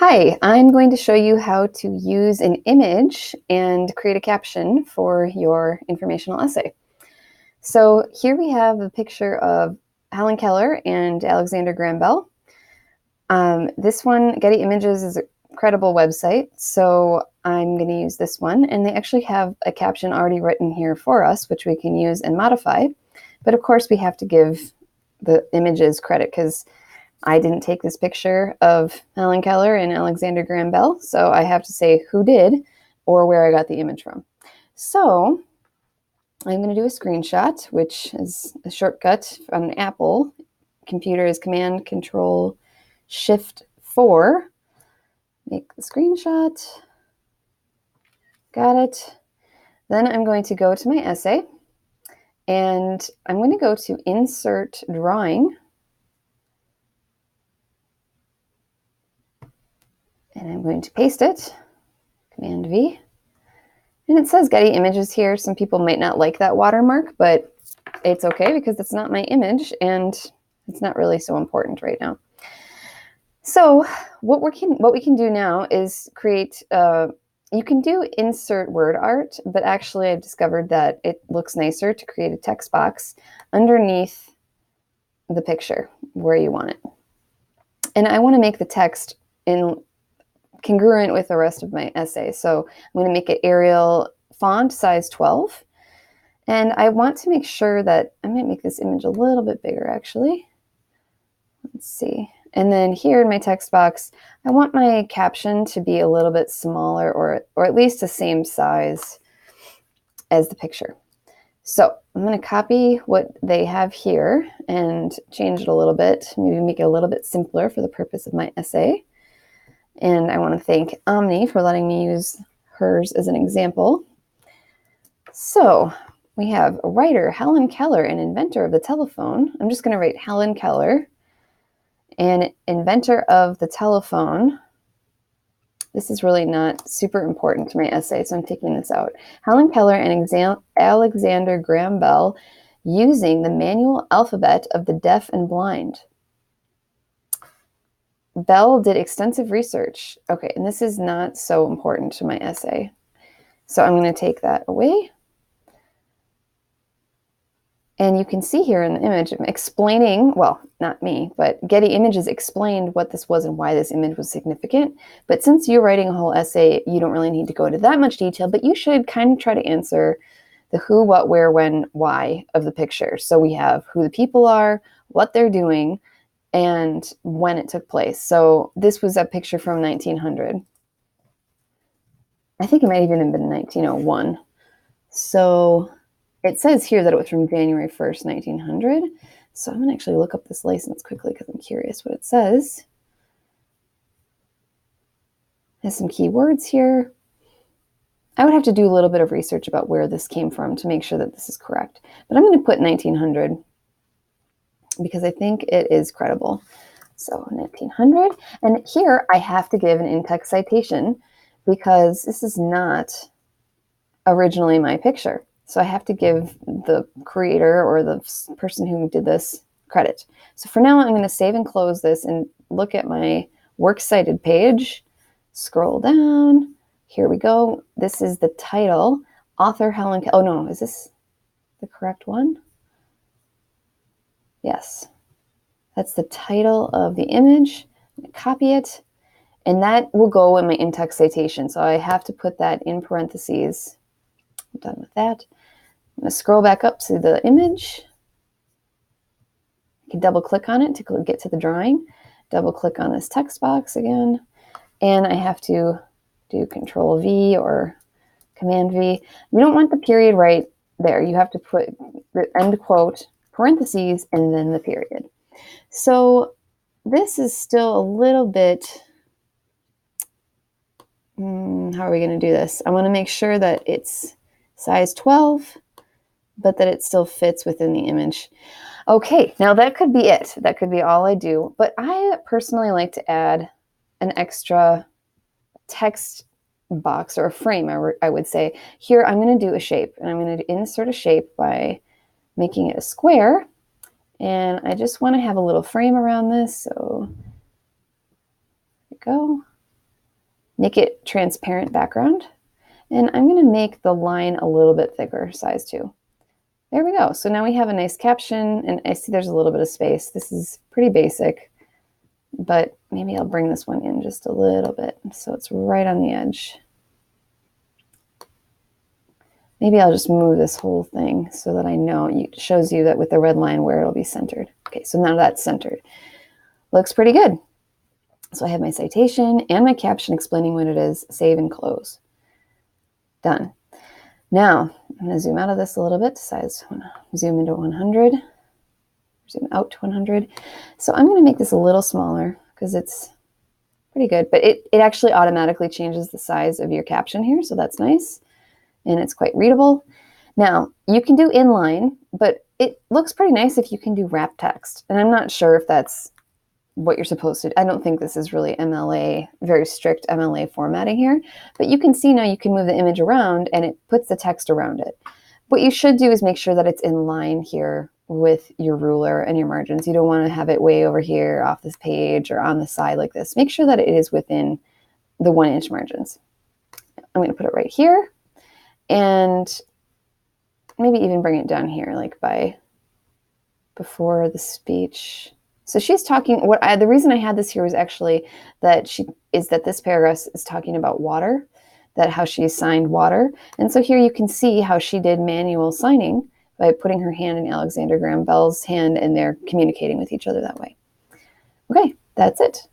Hi, I'm going to show you how to use an image and create a caption for your informational essay. So here we have a picture of Helen Keller and Alexander Graham Bell. This one, Getty Images, is a credible website, so I'm going to use this one. And they actually have a caption already written here for us, which we can use and modify. But of course, we have to give the images credit because I didn't take this picture of Helen Keller and Alexander Graham Bell, so I have to say who did or where I got the image from. So I'm going to do a screenshot, which is a shortcut on an Apple computer is Command Control Shift 4. Make the screenshot. Got it. Then I'm going to go to my essay, and I'm going to go to Insert Drawing. And I'm going to paste it, Command V. And it says Getty Images here. Some people might not like that watermark, but it's okay because it's not my image and it's not really so important right now. So what we can do now is create, you can do insert word art, but actually I've discovered that it looks nicer to create a text box underneath the picture where you want it. And I want to make the text congruent with the rest of my essay. So I'm going to make it Arial font size 12. And I want to make sure that I might make this image a little bit bigger actually. Let's see. And then here in my text box, I want my caption to be a little bit smaller or at least the same size as the picture. So I'm going to copy what they have here and change it a little bit, maybe make it a little bit simpler for the purpose of my essay. And I want to thank Omni for letting me use hers as an example. So we have a writer, Helen Keller, an inventor of the telephone. I'm just going to write Helen Keller, an inventor of the telephone. This is really not super important to my essay, so I'm taking this out. Helen Keller and Alexander Graham Bell using the manual alphabet of the deaf and blind. Bell did extensive research. Okay, and this is not so important to my essay. So I'm going to take that away. And you can see here in the image, I'm explaining, well, not me, but Getty Images explained what this was and why this image was significant. But since you're writing a whole essay, you don't really need to go into that much detail, but you should kind of try to answer the who, what, where, when, why of the picture. So we have who the people are, what they're doing, and when it took place. So this was a picture from 1900. I think it might even have been 1901. So it says here that it was from January 1st, 1900. So I'm going to actually look up this license quickly because I'm curious what it says. It has some keywords here. I would have to do a little bit of research about where this came from to make sure that this is correct. But I'm going to put 1900 because I think it is credible. So 1900. And here I have to give an in-text citation because this is not originally my picture. So I have to give the creator or the person who did this credit. So for now, I'm going to save and close this and look at my works cited page. Scroll down. Here we go. This is the title. Author Helen Keller. Oh no, is this the correct one? Yes. That's the title of the image. I'm going to copy it. And that will go in my in-text citation. So I have to put that in parentheses. I'm done with that. I'm going to scroll back up to the image. You can double click on it to get to the drawing. Double click on this text box again. And I have to do Control V or Command V. You don't want the period right there. You have to put the end quote, parentheses, and then the period. So this is still a little bit, how are we going to do this? I want to make sure that it's size 12, but that it still fits within the image. Okay, now that could be it. That could be all I do. But I personally like to add an extra text box or a frame, I would say. Here, I'm going to do a shape, and I'm going to insert a shape by making it a square. And I just want to have a little frame around this. So there we go. make it transparent background. And I'm going to make the line a little bit thicker size too. There we go. So now we have a nice caption, and I see there's a little bit of space. This is pretty basic, but maybe I'll bring this one in just a little bit so it's right on the edge. Maybe I'll just move this whole thing so that I know it shows you that with the red line where it'll be centered. Okay, so now that's centered. Looks pretty good. So I have my citation and my caption explaining what it is, save and close. Done. Now, I'm going to zoom out of this a little bit, zoom into 100, zoom out to 100. So I'm going to make this a little smaller because it's pretty good, but it actually automatically changes the size of your caption here, so that's nice, and it's quite readable. Now, you can do inline, but it looks pretty nice if you can do wrap text, and I'm not sure if that's what you're supposed to do. I don't think this is really MLA, very strict MLA formatting here, but you can see now you can move the image around and it puts the text around it. What you should do is make sure that it's in line here with your ruler and your margins. You don't want to have it way over here off this page or on the side like this. Make sure that it is within the 1-inch margins. I'm going to put it right here and maybe even bring it down here, like by before the speech. So she's talking, the reason I had this here was actually that this paragraph is talking about water, that how she signed water. And so here you can see how she did manual signing by putting her hand in Alexander Graham Bell's hand, and they're communicating with each other that way. Okay, that's it.